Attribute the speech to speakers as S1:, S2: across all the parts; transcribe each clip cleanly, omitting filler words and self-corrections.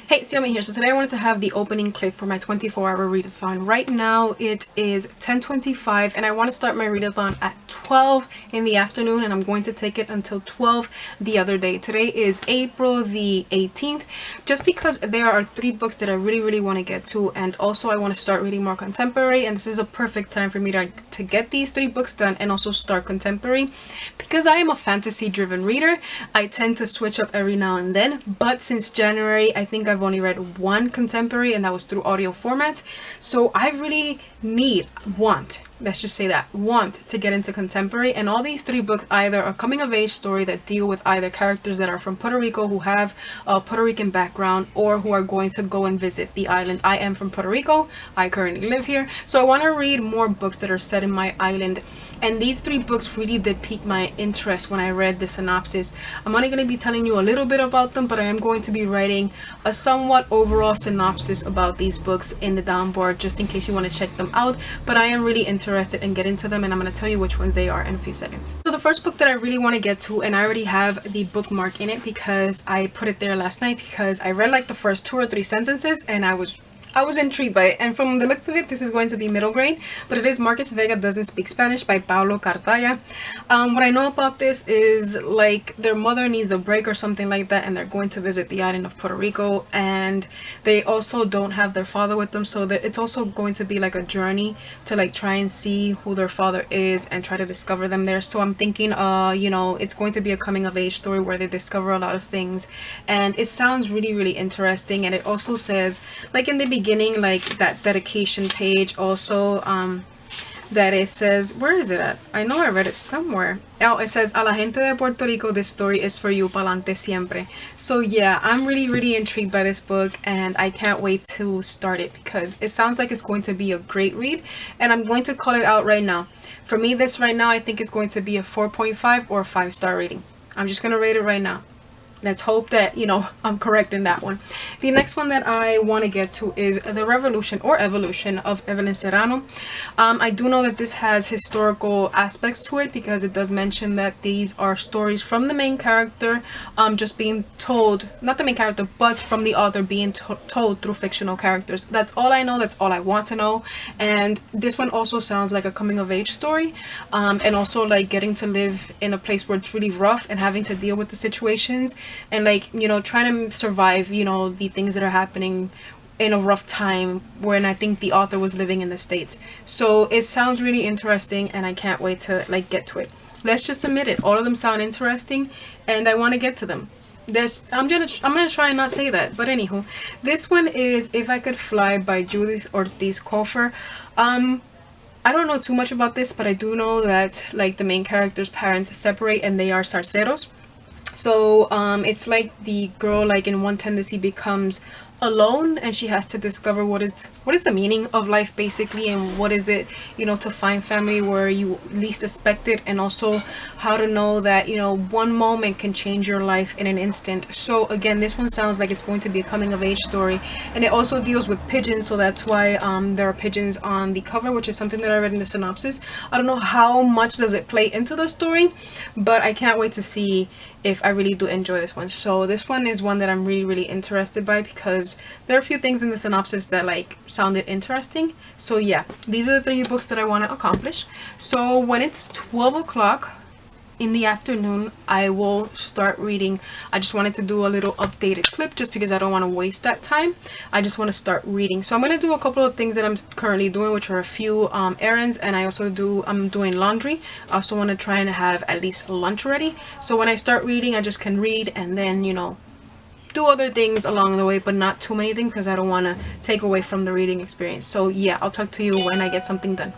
S1: Hey, Xiaomi here. So today I wanted to have the opening clip for my 24-hour readathon. Right now it is 10:25 and I want to start my readathon at 12 in the afternoon, and I'm going to take it until 12 the other day. Today is April the 18th, just because there are 3 books that I really want to get to, and also I want to start reading more contemporary, and this is a perfect time for me to get these 3 books done and also start contemporary. Because I am a fantasy driven reader, I tend to switch up every now and then, but since January I think I've only read 1 contemporary, and that was through audio format. So I really want to get into contemporary, and all these 3 books either are coming of age story that deal with either characters that are from Puerto Rico who have a Puerto Rican background, or who are going to go and visit the island. I am from Puerto Rico, I currently live here, so I want to read more books that are set in my island. And these 3 books really did pique my interest when I read the synopsis. I'm only going to be telling you a little bit about them, but I am going to be writing a somewhat overall synopsis about these books in the downboard, just in case you want to check them out. But I am really interested in getting to them, and I'm going to tell you which ones they are in a few seconds. So the first book that I really want to get to, and I already have the bookmark in it because I put it there last night, because I read like the first 2 or 3 sentences and I was intrigued by it, and from the looks of it, this is going to be middle grade, but it is Marcus Vega Doesn't Speak Spanish by Pablo Cartaya. What I know about this is like their mother needs a break or something like that, and they're going to visit the island of Puerto Rico, and they also don't have their father with them, so that it's also going to be like a journey to like try and see who their father is and try to discover them there. So I'm thinking you know, it's going to be a coming of age story where they discover a lot of things, and it sounds really interesting. And it also says, like in the beginning, like that dedication page also, that it says, where is it at? I know I read it somewhere. Oh, it says, a la gente de Puerto Rico, this story is for you, pa'lante siempre. So yeah, I'm really intrigued by this book, and I can't wait to start it because it sounds like it's going to be a great read, and I'm going to call it out right now. For me, this right now, I think it's going to be a 4.5 or a 5-star rating. I'm just gonna rate it right now. Let's hope that, you know, I'm correct in that one. The next one that I want to get to is The Revolution or Evolution of Evelyn Serrano. I do know that this has historical aspects to it, because it does mention that these are stories from the main character, just being told, not the main character, but from the author being told through fictional characters. That's all I know, that's all I want to know. And this one also sounds like a coming of age story, and also like getting to live in a place where it's really rough and having to deal with the situations, and like, you know, trying to survive, you know, the things that are happening in a rough time when I think the author was living in the States. So it sounds really interesting, and I can't wait to like get to it. Let's just admit it, all of them sound interesting and I want to get to them. I'm gonna try and not say that, but anywho, this one is If I Could Fly by Judith Ortiz Cofer. I don't know too much about this, but I do know that like the main character's parents separate and they are zarceros. So it's like the girl, like in one tendency, becomes alone, and she has to discover what is the meaning of life basically, and what is it, you know, to find family where you least expect it, and also how to know that, you know, one moment can change your life in an instant. So again, this one sounds like it's going to be a coming of age story, and it also deals with pigeons, so that's why there are pigeons on the cover, which is something that I read in the synopsis. I don't know how much does it play into the story, but I can't wait to see if I really do enjoy this one. So this one is one that I'm really interested by, because there are a few things in the synopsis that like sounded interesting. So yeah, these are the 3 books that I want to accomplish. So when it's 12 o'clock in the afternoon, I will start reading. I just wanted to do a little updated clip just because I don't want to waste that time. I just want to start reading. So I'm going to do a couple of things that I'm currently doing, which are a few errands, and I'm doing laundry. I also want to try and have at least lunch ready, so when I start reading, I just can read and then, you know, do other things along the way, but not too many things, because I don't want to take away from the reading experience. So yeah, I'll talk to you when I get something done.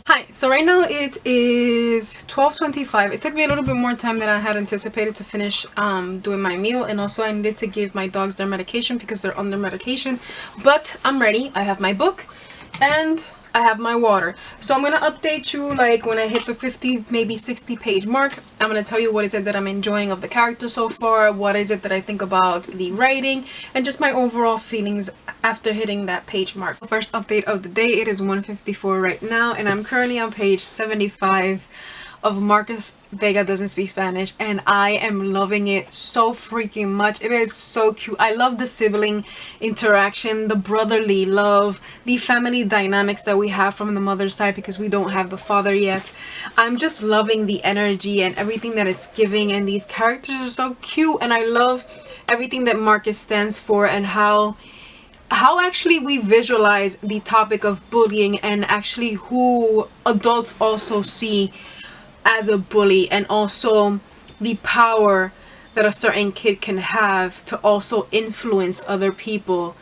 S1: Hi, so right now it is 12:25. It took me a little bit more time than I had anticipated to finish doing my meal, and also I needed to give my dogs their medication because they're under medication, but I'm ready. I have my book and I have my water. So I'm gonna update you like when I hit the 50, maybe 60 page mark. I'm gonna tell you what is it that I'm enjoying of the character so far, what is it that I think about the writing, and just my overall feelings after hitting that page mark. First update of the day, it is 1:54 right now, and I'm currently on page 75 of Marcus Vega doesn't speak Spanish, and I am loving it so freaking much. It is so cute. I love the sibling interaction, the brotherly love, the family dynamics that we have from the mother's side because we don't have the father yet. I'm just loving the energy and everything that it's giving, and these characters are so cute, and I love everything that Marcus stands for, and how actually we visualize the topic of bullying, and actually who adults also see as a bully, and also the power that a certain kid can have to also influence other people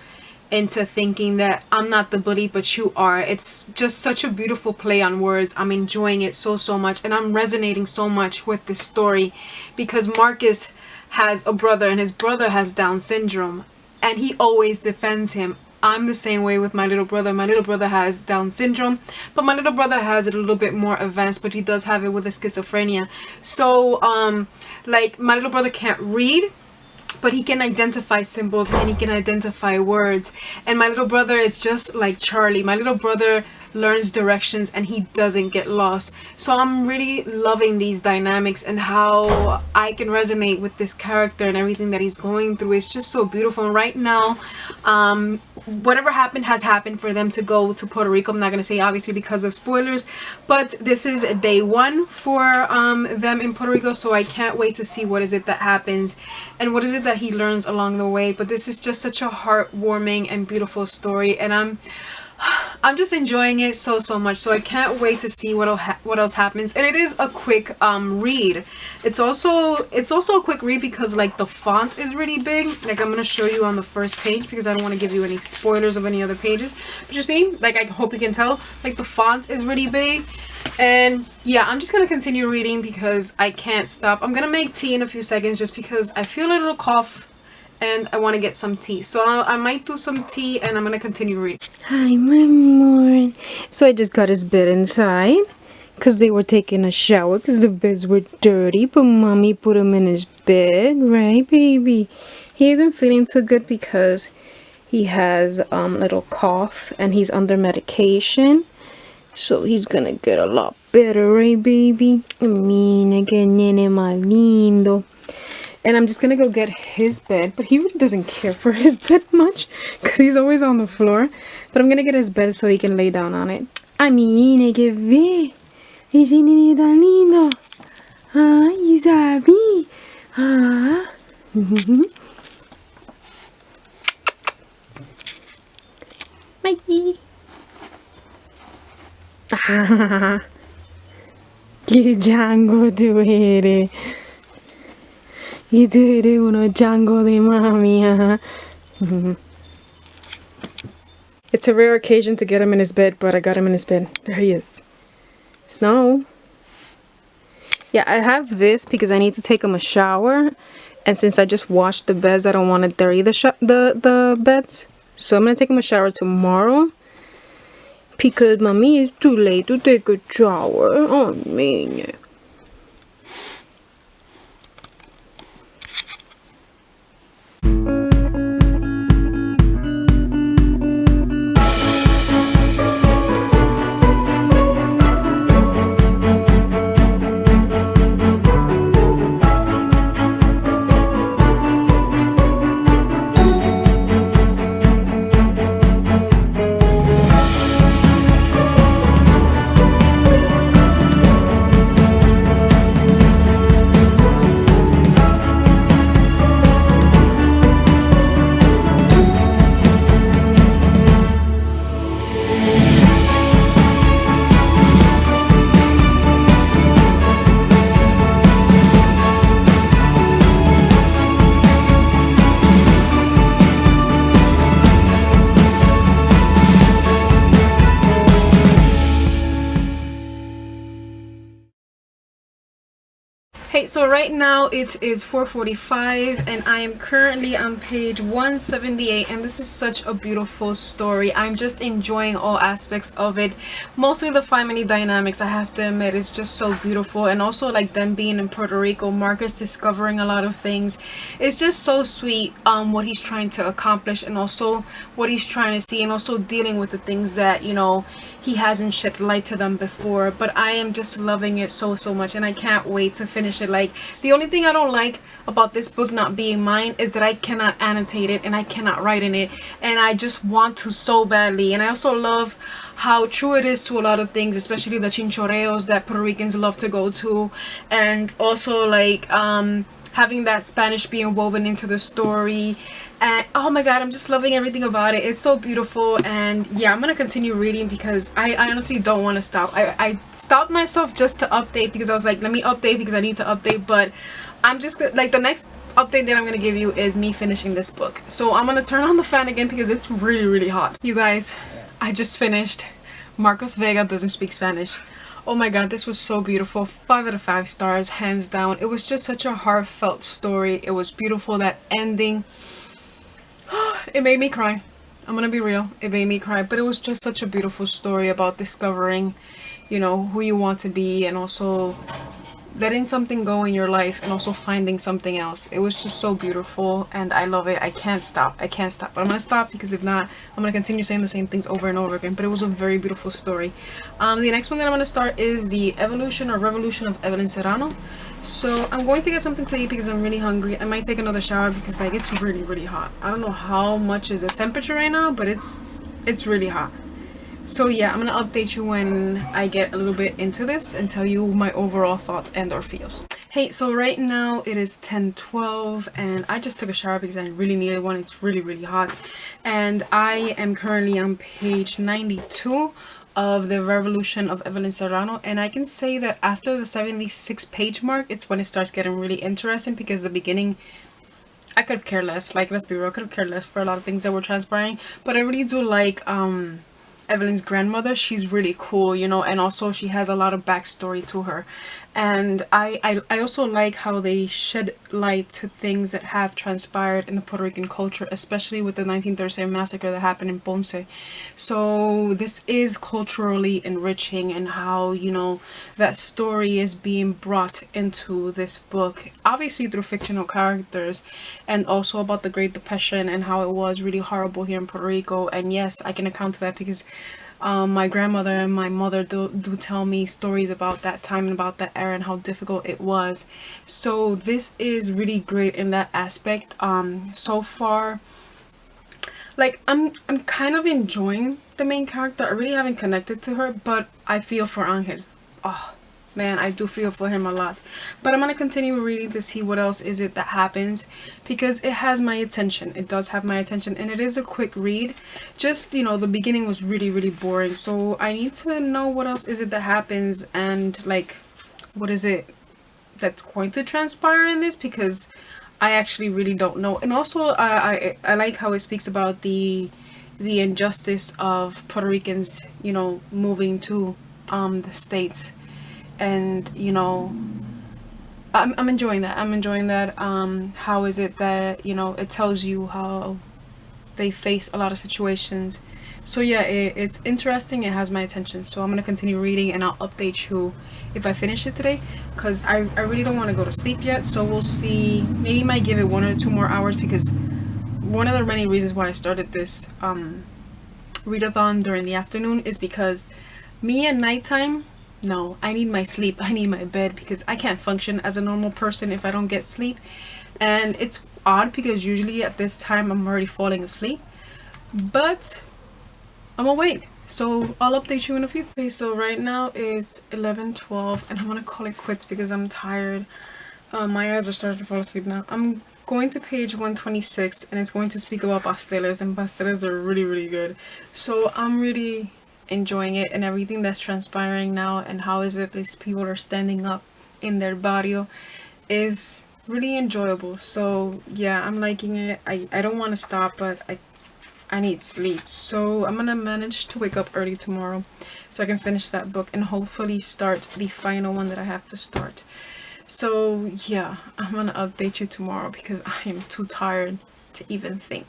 S1: into thinking that I'm not the bully but you are. It's just such a beautiful play on words. I'm enjoying it so much, and I'm resonating so much with this story because Marcus has a brother, and his brother has Down syndrome, and he always defends him. I'm the same way with my little brother. My little brother has Down syndrome, but my little brother has it a little bit more advanced, but he does have it with a schizophrenia. So like, my little brother can't read, but he can identify symbols and he can identify words. And my little brother is just like Charlie. My little brother learns directions and he doesn't get lost. So I'm really loving these dynamics and how I can resonate with this character and everything that he's going through. It's just so beautiful. And right now, whatever happened has happened for them to go to Puerto Rico. I'm not going to say obviously because of spoilers, but this is day one for them in Puerto Rico, so I can't wait to see what is it that happens and what is it that he learns along the way. But this is just such a heartwarming and beautiful story, and I'm just enjoying it so much. So I can't wait to see what else happens. And it is a quick read. It's also a quick read because like the font is really big. Like, I'm gonna show you on the first page because I don't want to give you any spoilers of any other pages. But you see, like, I hope you can tell, like, the font is really big. And yeah, I'm just gonna continue reading because I can't stop. I'm gonna make tea in a few seconds just because I feel a little cough and I want to get some tea. So I might do some tea and I'm going to continue reading.
S2: Hi, my amor. So I just got his bed inside because they were taking a shower because the beds were dirty. But mommy put him in his bed, right, baby? He isn't feeling too good because he has a little cough and he's under medication. So he's going to get a lot better, right, baby? Mira que nene más lindo. And I'm just gonna go get his bed, but he really doesn't care for his bed much because he's always on the floor. But I'm gonna get his bed so he can lay down on it. Ay, mire que ve. Ese nene tan lindo. Ay, Isabi. Ah. Mikey. Ah. Que Django tú eres. Y tú eres uno Django de mami, It's a rare occasion to get him in his bed, but I got him in his bed. There he is. Snow. Yeah, I have this because I need to take him a shower. And since I just washed the beds, I don't want to dirty the beds. So I'm going to take him a shower tomorrow. Because mommy, it's too late to take a shower. Oh, man.
S1: Hey, so right now it is 4:45 and I am currently on page 178, and this is such a beautiful story. I'm just enjoying all aspects of it. Mostly the family dynamics, I have to admit, is just so beautiful, and also like them being in Puerto Rico, Marcus discovering a lot of things. It's just so sweet what he's trying to accomplish, and also what he's trying to see, and also dealing with the things that, you know, he hasn't shed light to them before. But I am just loving it so much, and I can't wait to finish it. Like, the only thing I don't like about this book not being mine is that I cannot annotate it and I cannot write in it, and I just want to so badly. And I also love how true it is to a lot of things, especially the chinchoreos that Puerto Ricans love to go to, and also like having that Spanish being woven into the story. And oh my god, I'm just loving everything about it. It's so beautiful. And yeah, I'm gonna continue reading because I honestly don't want to stop. I stopped myself just to update because I was like, let me update because I need to update. But I'm just like, the next update that I'm gonna give you is me finishing this book. So I'm gonna turn on the fan again because it's really hot. You guys, I just finished Marcos Vega Doesn't Speak Spanish. Oh my god, this was so beautiful. 5 out of 5 stars, hands down. It was just such a heartfelt story. It was beautiful. That ending, it made me cry. I'm gonna be real, it made me cry. But it was just such a beautiful story about discovering, you know, who you want to be, and also letting something go in your life and also finding something else. It was just so beautiful and I love it. I can't stop. I can't stop. But I'm gonna stop because if not, I'm gonna continue saying the same things over and over again. But it was a very beautiful story. The next one that I'm gonna start is the Evolution or Revolution of Evelyn Serrano. So I'm going to get something to eat because I'm really hungry. I might take another shower because like it's really hot. I don't know how much is the temperature right now, but it's really hot. So yeah, I'm gonna update you when I get a little bit into this and tell you my overall thoughts and or feels. Hey, so right now it is 10:12 and I just took a shower because I really needed one. It's really hot. And I am currently on page 92 of the Revolution of Evelyn Serrano, and I can say that after the 76 page mark, it's when it starts getting really interesting, because the beginning I could care less. Like, let's be real, I could care less for a lot of things that were transpiring. But I really do like Evelyn's grandmother. She's really cool, you know, and also she has a lot of backstory to her. And I also like how they shed light to things that have transpired in the Puerto Rican culture, especially with the 1937 massacre that happened in Ponce. So this is culturally enriching, and how, you know, that story is being brought into this book, obviously through fictional characters, and also about the Great Depression and how it was really horrible here in Puerto Rico. And yes, I can account to that because my grandmother and my mother do tell me stories about that time and about that era and how difficult it was. So this is really great in that aspect. So far, like, I'm kind of enjoying the main character. I really haven't connected to her, but I feel for Angel. Oh man, I do feel for him a lot. But I'm gonna continue reading to see what else is it that happens, because it has my attention. It does have my attention, and it is a quick read. Just, you know, the beginning was really boring, so I need to know what else is it that happens, and like, what is it that's going to transpire in this, because I actually really don't know. And also I like how it speaks about the injustice of Puerto Ricans, you know, moving to the States. And, you know, I'm enjoying that. I'm enjoying that. How is it that, you know, it tells you how they face a lot of situations. So yeah, it's interesting. It has my attention. So I'm going to continue reading, and I'll update you if I finish it today, because I really don't want to go to sleep yet. So we'll see. Maybe might give it 1 or 2 more hours, because one of the many reasons why I started this read-a-thon during the afternoon is because me at nighttime, no, I need my sleep. I need my bed, because I can't function as a normal person if I don't get sleep. And it's odd because usually at this time I'm already falling asleep, but I'm awake. So I'll update you in a few. Okay, so right now is 11:12 and I'm gonna call it quits because I'm tired. My eyes are starting to fall asleep now. I'm going to page 126 and it's going to speak about pasteles, and pasteles are really good. So I'm really enjoying it and everything that's transpiring now, and how is it these people are standing up in their barrio is really enjoyable. So yeah, I'm liking it. I don't want to stop, but I need sleep. So I'm gonna manage to wake up early tomorrow so I can finish that book and hopefully start the final one that I have to start. So yeah, I'm gonna update you tomorrow because I am too tired to even think.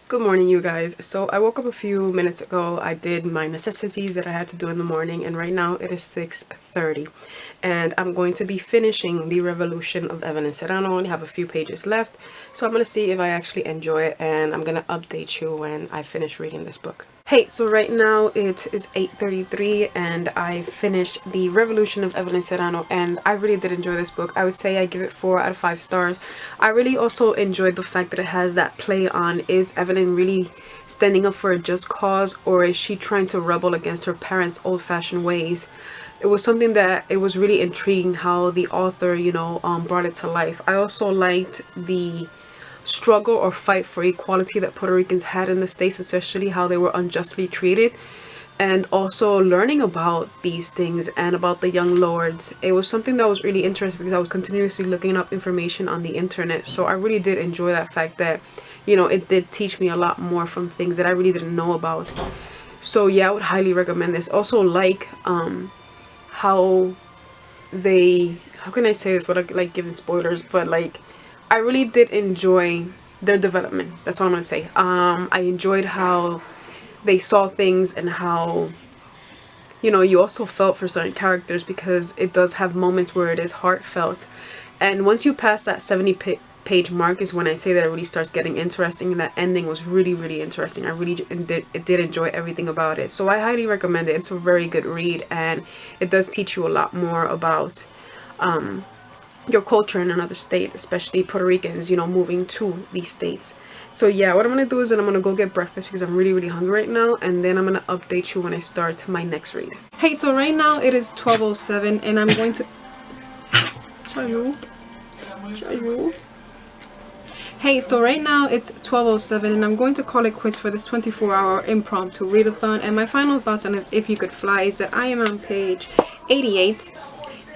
S1: Good morning, you guys. So I woke up a few minutes ago. I did my necessities that I had to do in the morning, and right now it is 6:30, and I'm going to be finishing The Revolution of Evelyn Serrano. I only have a few pages left, so I'm going to see if I actually enjoy it, and I'm going to update you when I finish reading this book. Hey, so right now it is 8:33 and I finished The Revolution of Evelyn Serrano, and I really did enjoy this book. I would say I give it 4 out of 5 stars. I really also enjoyed the fact that it has that play on, is Evelyn really standing up for a just cause, or is she trying to rebel against her parents' old-fashioned ways? It was something that it was really intriguing how the author, you know, brought it to life. I also liked the struggle or fight for equality that Puerto Ricans had in the States, especially how they were unjustly treated, and also learning about these things and about the young lords. It was something that was really interesting because I was continuously looking up information on the internet, so I really did enjoy that fact that, you know, it did teach me a lot more from things that I really didn't know about. So yeah, I would highly recommend this. Also, like how they, how can I say this without like giving spoilers, but like I really did enjoy their development. That's what I'm gonna say. I enjoyed how they saw things and how, you know, you also felt for certain characters because it does have moments where it is heartfelt. And once you pass that 70-page mark is when I say that it really starts getting interesting, and that ending was really, really interesting. I really did enjoy everything about it. So I highly recommend it. It's a very good read, and it does teach you a lot more about your culture in another state, especially Puerto Ricans, you know, moving to these states. So yeah, what I'm gonna do is that I'm gonna go get breakfast because I'm really, really hungry right now, and then I'm gonna update you when I start my next read. Hey, so right now it is 12:07 and I'm going to Hey, so right now it's 12:07 and I'm going to call it quits for this 24-hour impromptu readathon. And my final thoughts on If You Could Fly is that I am on page 88.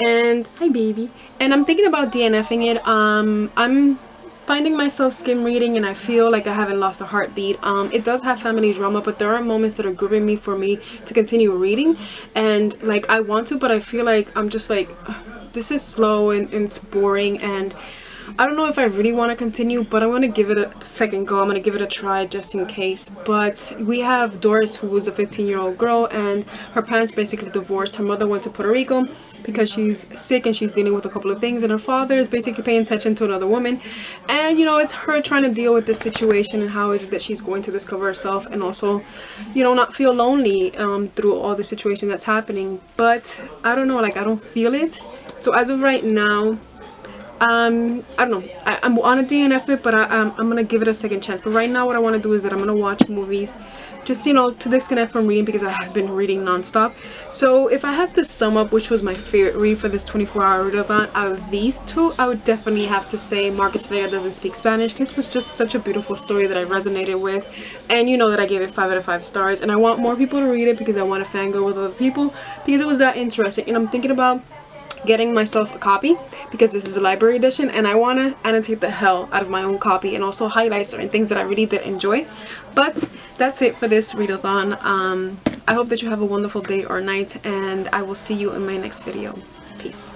S1: And hi baby, and I'm thinking about DNFing it. I'm finding myself skim reading and I feel like I haven't lost a heartbeat. It does have family drama, but there are moments that are gripping me for me to continue reading, and like I want to, but I feel like I'm just like, this is slow and it's boring, and I don't know if I really want to continue, but I'm going to give it a second go. I'm going to give it a try just in case. But we have Doris, who was a 15-year-old girl, and her parents basically divorced. Her mother went to Puerto Rico because she's sick and she's dealing with a couple of things, and her father is basically paying attention to another woman. And you know, it's her trying to deal with this situation, and how is it that she's going to discover herself and also, you know, not feel lonely through all the situation that's happening. But I don't know, like I don't feel it. So as of right now, I don't know, I'm on a DNF it, but I'm gonna give it a second chance. But right now what I want to do is that I'm gonna watch movies, just, you know, to disconnect from reading because I have been reading non-stop. So if I have to sum up which was my favorite read for this 24-hour readathon out of these two, I would definitely have to say Marcus Vega Doesn't Speak Spanish. This was just such a beautiful story that I resonated with, and you know that I gave it 5 out of 5 stars, and I want more people to read it because I want to fangirl with other people because it was that interesting. And I'm thinking about getting myself a copy because this is a library edition, and I want to annotate the hell out of my own copy and also highlight certain things that I really did enjoy. But that's it for this readathon. I hope that you have a wonderful day or night, and I will see you in my next video. Peace.